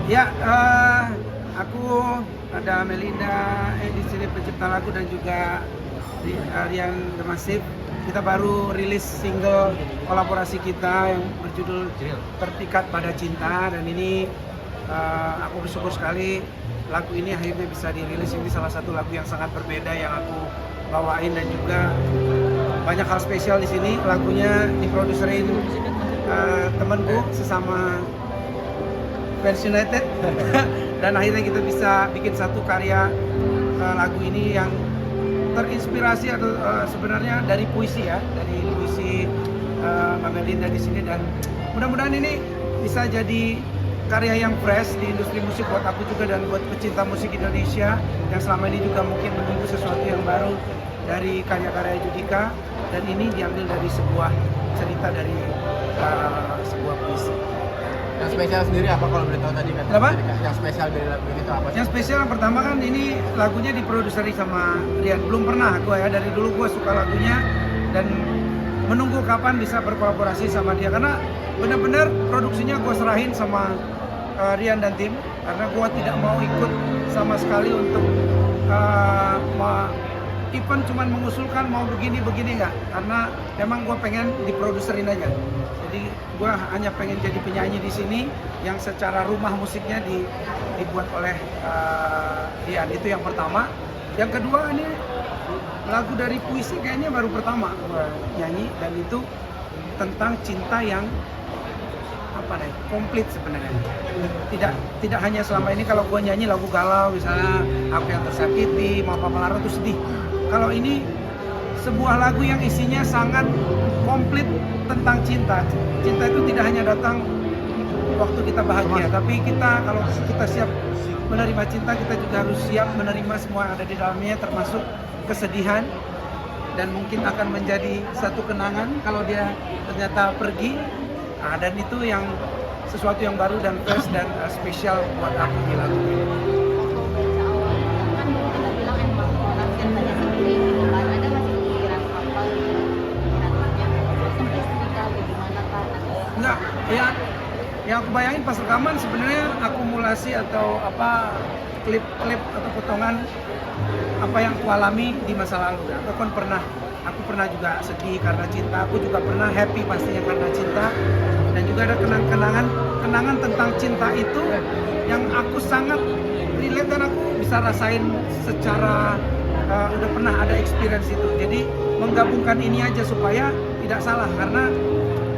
Ya, aku ada Melinda, di sini pencipta lagu dan juga Rian The Massive. Kita baru rilis single kolaborasi kita yang berjudul Terpikat Pada Cinta, dan ini aku bersyukur sekali lagu ini akhirnya bisa dirilis. Ini salah satu lagu yang sangat berbeda yang aku bawain, dan juga banyak hal spesial di sini. Lagunya diproduserin temanku sesama Fans United dan akhirnya kita bisa bikin satu karya lagu ini yang terinspirasi atau sebenarnya dari puisi ya, dari puisi Mbak Melinda di sini, dan mudah-mudahan ini bisa jadi karya yang fresh di industri musik buat aku juga dan buat pecinta musik Indonesia yang selama ini juga mungkin menunggu sesuatu yang baru dari karya-karya Judika, dan ini diambil dari sebuah cerita dari sebuah puisi. Yang spesial sendiri apa kalau boleh tahu tadi kan? Apa? Yang spesial dari lagu ini itu apa? Yang spesial yang pertama kan ini lagunya diproduseri sama Rian. Belum pernah gue ya, dari dulu gue suka lagunya dan menunggu kapan bisa berkolaborasi sama dia, karena benar-benar produksinya gue serahin sama Rian dan tim, karena gue tidak mau ikut sama sekali untuk event cuman mengusulkan mau begini enggak, karena memang gue pengen diproduserin aja. Jadi gue hanya pengen jadi penyanyi di sini yang secara rumah musiknya dibuat oleh Rian. Itu yang pertama. Yang kedua, ini lagu dari puisi kayaknya baru pertama gue nyanyi, dan itu tentang cinta yang komplit sebenarnya. Tidak hanya selama ini kalau gue nyanyi lagu galau misalnya Aku Yang Tersakiti, Mapa Melarang itu sedih. Kalau ini sebuah lagu yang isinya sangat komplit tentang cinta. Cinta itu tidak hanya datang waktu kita bahagia, tapi kalau kita siap menerima cinta, kita juga harus siap menerima semua yang ada di dalamnya, termasuk kesedihan, dan mungkin akan menjadi satu kenangan kalau dia ternyata pergi. Dan itu yang sesuatu yang baru dan fresh dan spesial buat aku di lagu ini. Enggak, ya yang aku bayangin pas rekaman sebenarnya akumulasi atau klip-klip atau potongan apa yang aku alami di masa lalu. Aku pernah juga sedih karena cinta, aku juga pernah happy pastinya karena cinta, dan juga ada kenangan tentang cinta itu yang aku sangat relate dan aku bisa rasain secara udah pernah ada experience itu. Jadi menggabungkan ini aja supaya tidak salah, karena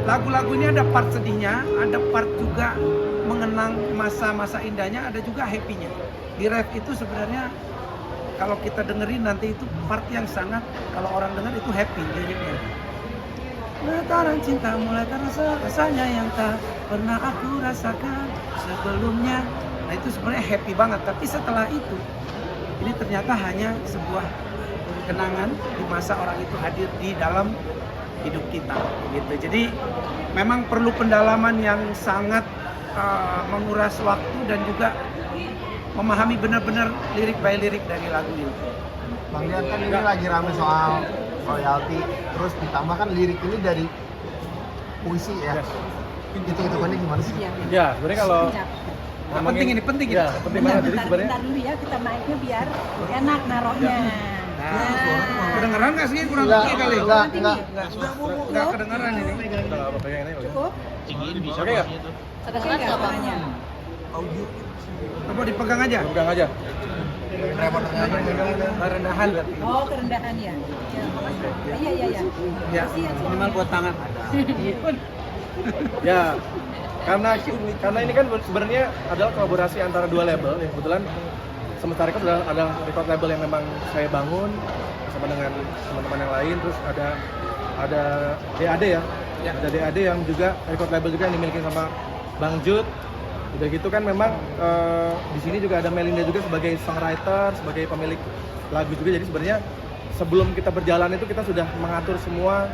lagu-lagu ini ada part sedihnya, ada part juga mengenang masa-masa indahnya, ada juga happy-nya. Di ref itu sebenarnya kalau kita dengerin nanti itu part yang sangat, kalau orang denger itu happy liriknya. Letaran cinta mulai terasa rasanya yang tak pernah aku rasakan sebelumnya. Nah itu sebenarnya happy banget, tapi setelah itu ini ternyata hanya sebuah kenangan di masa orang itu hadir di dalam hidup kita gitu. Jadi memang perlu pendalaman yang sangat menguras waktu dan juga memahami benar-benar lirik by lirik dari lagu ini. Bang Rian, kan ini lagi rame soal royalti, terus ditambah kan lirik ini dari puisi ya. Hitung-hitungannya gimana sih? Ya, sebenarnya kalau penting ini. Ya, penting banget. Jadi sebenarnya Bentar dulu ya, kita mic-nya biar enak naruhnya. Kedengeran nggak sih? Kurang tinggi kali. Nggak kedengeran ini. udah apa pegang ini. Cukup? Oke ya? Kedengeran nggak tangannya? Apa dipegang aja? Pegang aja. Rendahan berarti. Oh, kerendahan ya. Iya. Ya, minimal buat tangan. Ya, karena ini kan sebenarnya adalah kolaborasi antara dua label. Ya, kebetulan Semesta Record adalah record label yang memang saya bangun bersama dengan teman-teman yang lain. Terus ada DAD ya. Ada DAD yang juga record label juga yang dimiliki sama Bang Jud. Udah gitu kan memang di sini juga ada Melinda juga sebagai songwriter, sebagai pemilik lagu juga. Jadi sebenarnya sebelum kita berjalan itu kita sudah mengatur semua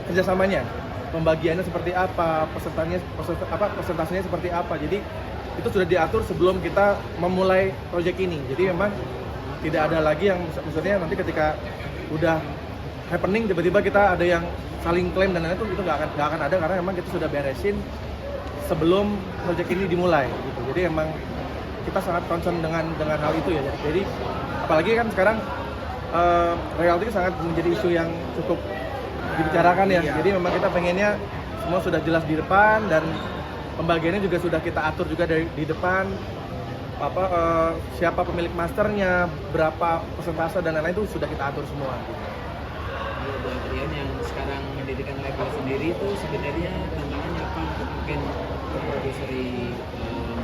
kerjasamanya, pembagiannya seperti apa, presentasinya seperti apa. Jadi itu sudah diatur sebelum kita memulai proyek ini. Jadi memang tidak ada lagi yang maksudnya nanti ketika udah happening tiba-tiba kita ada yang saling klaim dan lain-lain, itu nggak akan ada, karena memang kita sudah beresin sebelum proyek ini dimulai gitu. Jadi emang kita sangat concern dengan hal itu ya. Jadi apalagi kan sekarang royalti sangat menjadi isu yang cukup dibicarakan ya. Jadi memang kita pengennya semua sudah jelas di depan dan pembagiannya juga sudah kita atur juga di depan. Siapa pemilik masternya, berapa persentase dan lain-lain itu sudah kita atur semua. Buat Rian yang sekarang mendirikan label sendiri itu sebenarnya tantangannya apa? Mungkin produseri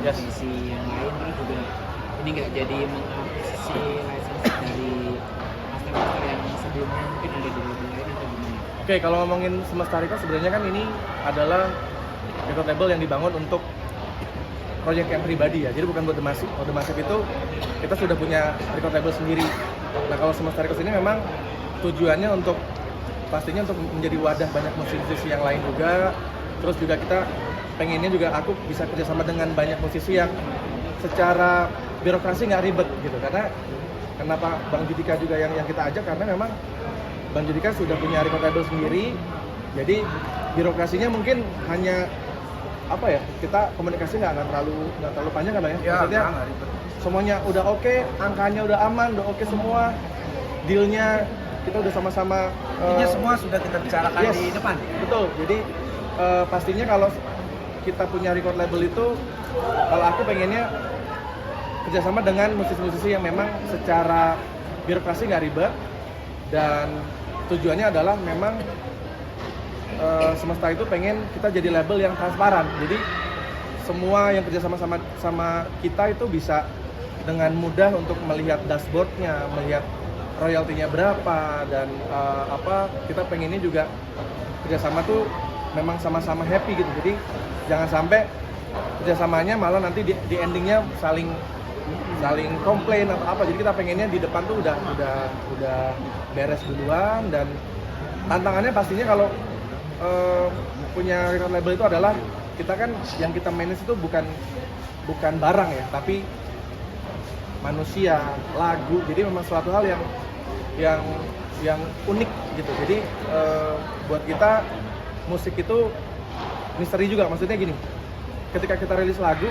musisi yang lain terus juga ini nggak jadi mengakuisisi license dari master-master yang sebelumnya mungkin ada di label lain atau gimana? Oke, kalau ngomongin Semesta Record sebenarnya kan ini adalah record label yang dibangun untuk proyek yang pribadi ya, jadi bukan buat The Massive. Kalau The Massive itu kita sudah punya record label sendiri. Nah kalau Semesta Records ini memang tujuannya untuk pastinya untuk menjadi wadah banyak musisi yang lain juga. Terus juga kita pengennya juga aku bisa kerjasama dengan banyak musisi yang secara birokrasi nggak ribet gitu. Karena kenapa Bang Judika juga yang kita ajak karena memang Bang Judika sudah punya record label sendiri. Jadi birokrasinya mungkin hanya apa ya, kita komunikasi nggak terlalu panjang kan ya? Maksudnya semuanya udah oke, angkanya udah aman, udah oke semua, dealnya kita udah sama-sama Intinya semua sudah kita bicarakan di depan. Betul, jadi pastinya kalau kita punya record label itu, kalau aku pengennya kerjasama dengan musisi-musisi yang memang secara birokrasi nggak ribet dan tujuannya adalah memang Semesta itu pengen kita jadi label yang transparan. Jadi semua yang kerja sama kita itu bisa dengan mudah untuk melihat dashboardnya, melihat royaltinya berapa dan kita pengennya juga kerjasama tuh memang sama-sama happy gitu. Jadi jangan sampai kerjasamanya malah nanti di endingnya saling komplain atau apa. Jadi kita pengennya di depan tuh udah beres duluan. Dan tantangannya pastinya kalau punya record label itu adalah kita kan yang kita manage itu bukan barang ya, tapi manusia, lagu. Jadi memang suatu hal yang unik gitu. Jadi buat kita musik itu misteri juga. Maksudnya gini, ketika kita rilis lagu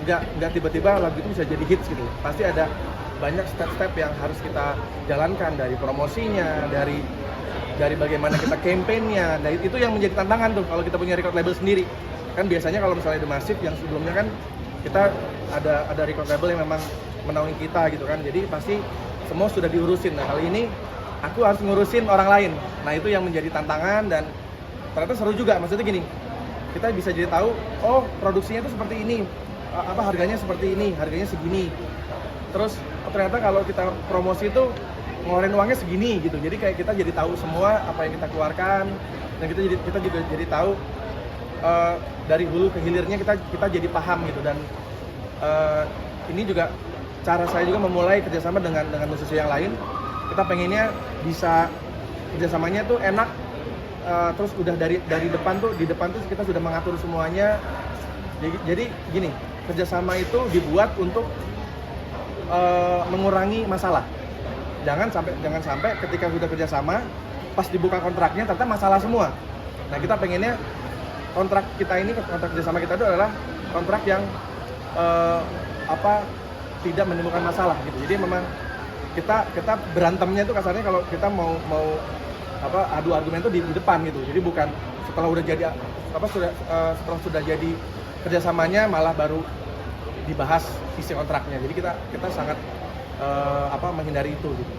nggak tiba-tiba lagu itu bisa jadi hits gitu. Pasti ada banyak step-step yang harus kita jalankan, dari promosinya, dari bagaimana kita campaign-nya. Nah itu yang menjadi tantangan tuh kalau kita punya record label sendiri. Kan biasanya kalau misalnya The Massive yang sebelumnya kan kita ada record label yang memang menaungi kita gitu kan. Jadi pasti semua sudah diurusin. Nah kali ini aku harus ngurusin orang lain. Nah itu yang menjadi tantangan dan ternyata seru juga. Maksudnya gini, kita bisa jadi tahu, oh produksinya tuh seperti ini, harganya seperti ini, harganya segini. Terus ternyata kalau kita promosi itu ngeluarin uangnya segini gitu. Jadi kayak kita jadi tahu semua apa yang kita keluarkan dan kita juga jadi tahu dari hulu ke hilirnya kita jadi paham gitu. Dan ini juga cara saya juga memulai kerjasama dengan musisi yang lain. Kita pengennya bisa kerjasamanya tuh enak, terus udah dari depan tuh kita sudah mengatur semuanya. Jadi gini, kerjasama itu dibuat untuk mengurangi masalah. Jangan sampai ketika sudah kerjasama pas dibuka kontraknya ternyata masalah semua. Nah kita pengennya kontrak kerjasama kita itu adalah kontrak yang tidak menimbulkan masalah gitu. Jadi memang kita berantemnya itu kasarnya kalau kita mau adu argumen itu di depan gitu. Jadi bukan setelah udah jadi setelah sudah jadi kerjasamanya malah baru dibahas isi kontraknya. Jadi kita sangat menghindari itu gitu.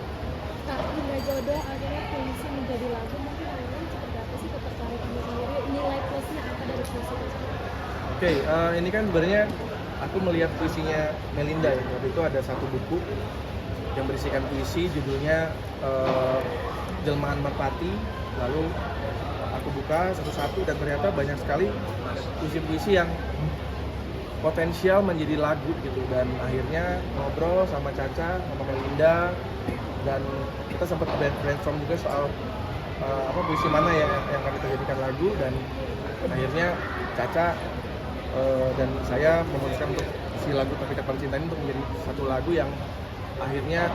Hingga jodoh akhirnya puisi menjadi lagu, mungkin awalnya seperti apa sih ketertarikannya sendiri, nilai plusnya apa dari puisi tersebut? Oke, ini kan sebenarnya aku melihat puisinya Melinda ya. Waktu itu ada satu buku yang berisikan puisi, judulnya Jelmaan Merpati. Lalu aku buka satu-satu dan ternyata banyak sekali puisi-puisi yang potensial menjadi lagu gitu. Dan akhirnya ngobrol sama Caca, sama Melinda, dan kita sempat brainstorm juga soal puisi mana yang akan kita jadikan lagu. Dan akhirnya Caca dan saya memutuskan untuk si lagu Tapi Kapan Cinta ini untuk menjadi satu lagu yang akhirnya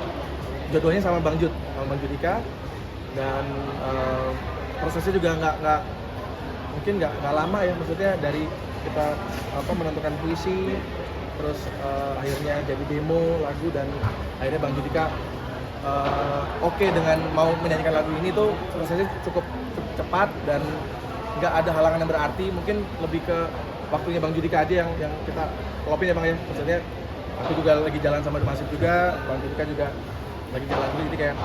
jodohnya sama Bang Judika. Dan prosesnya juga nggak lama ya, maksudnya dari kita menentukan puisi, terus akhirnya jadi demo lagu, dan akhirnya Bang Judika oke dengan mau menyanyikan lagu ini tuh prosesnya cukup cepat dan nggak ada halangan yang berarti. Mungkin lebih ke waktunya Bang Judika aja yang kita klopin ya Bang ya. Maksudnya aku juga lagi jalan sama Masif juga, Bang Judika juga lagi jalan juga, jadi kayak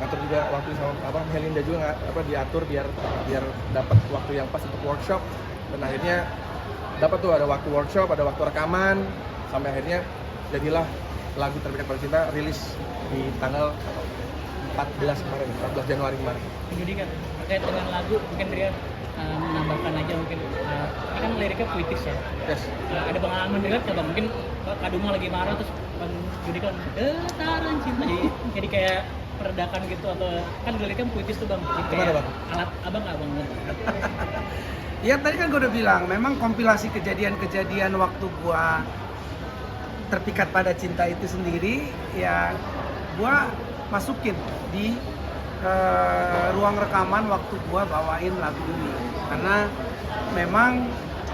ngatur juga waktu sama Helinda juga diatur biar dapat waktu yang pas untuk workshop, dan akhirnya dapat tuh ada waktu workshop, ada waktu rekaman, sampai akhirnya jadilah lagu Terpikat Pada Cinta rilis di tanggal 14 kemarin, 14 Januari kemarin. Jadi kan terkait dengan lagu mungkin dia menambahkan aja mungkin ini kan liriknya puitis ya. Yes. Ada pengalaman dekat nggak Bang? Mungkin Kaduma lagi marah terus Bang Judika getaran cinta, jadi kayak peredakan gitu, atau kan liriknya puitis tuh Bang. Jadi kayak Gimana, Bang? alat abang nggak Bang? Ya tadi kan gue udah bilang, memang kompilasi kejadian-kejadian waktu gua terpikat pada cinta itu sendiri, ya gua masukin di ruang rekaman waktu gua bawain lagu ini. Karena memang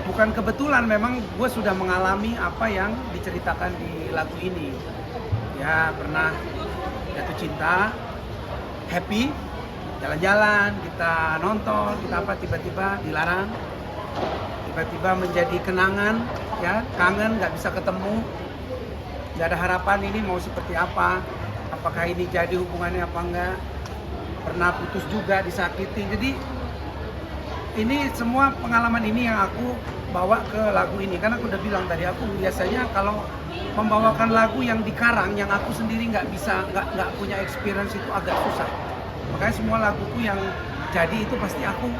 bukan kebetulan, memang gua sudah mengalami apa yang diceritakan di lagu ini. Ya pernah jatuh cinta, happy, jalan-jalan, kita nonton, kita tiba-tiba dilarang, tiba-tiba menjadi kenangan, ya kangen, nggak bisa ketemu, nggak ada harapan ini mau seperti apa, apakah ini jadi hubungannya apa enggak, pernah putus juga, disakiti. Jadi ini semua pengalaman ini yang aku bawa ke lagu ini, karena aku udah bilang tadi, aku biasanya kalau membawakan lagu yang dikarang, yang aku sendiri nggak punya experience, itu agak susah. Makanya semua laguku yang jadi itu pasti aku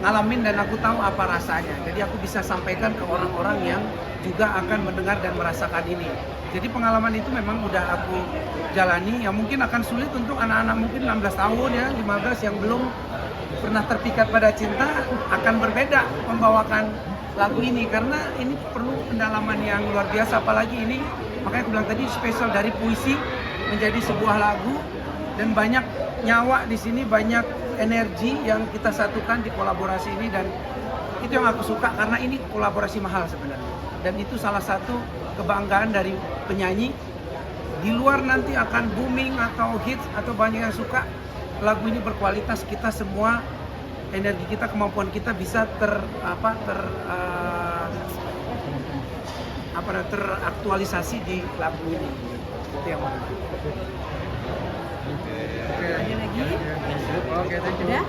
ngalamin dan aku tahu apa rasanya. Jadi aku bisa sampaikan ke orang-orang yang juga akan mendengar dan merasakan ini. Jadi pengalaman itu memang udah aku jalani. Ya mungkin akan sulit untuk anak-anak mungkin 16 tahun ya, 15 yang belum pernah terpikat pada cinta, akan berbeda membawakan lagu ini, karena ini perlu pendalaman yang luar biasa. Apalagi ini, makanya aku bilang tadi, spesial dari puisi menjadi sebuah lagu, dan banyak nyawa di sini, banyak energi yang kita satukan di kolaborasi ini, dan itu yang aku suka karena ini kolaborasi mahal sebenarnya. Dan itu salah satu kebanggaan dari penyanyi. Di luar nanti akan booming atau hits atau banyak yang suka, lagu ini berkualitas, kita semua energi kita, kemampuan kita bisa teraktualisasi di lagu ini. Itu yang mana? Ada lagi? Oke, thank you. Udah?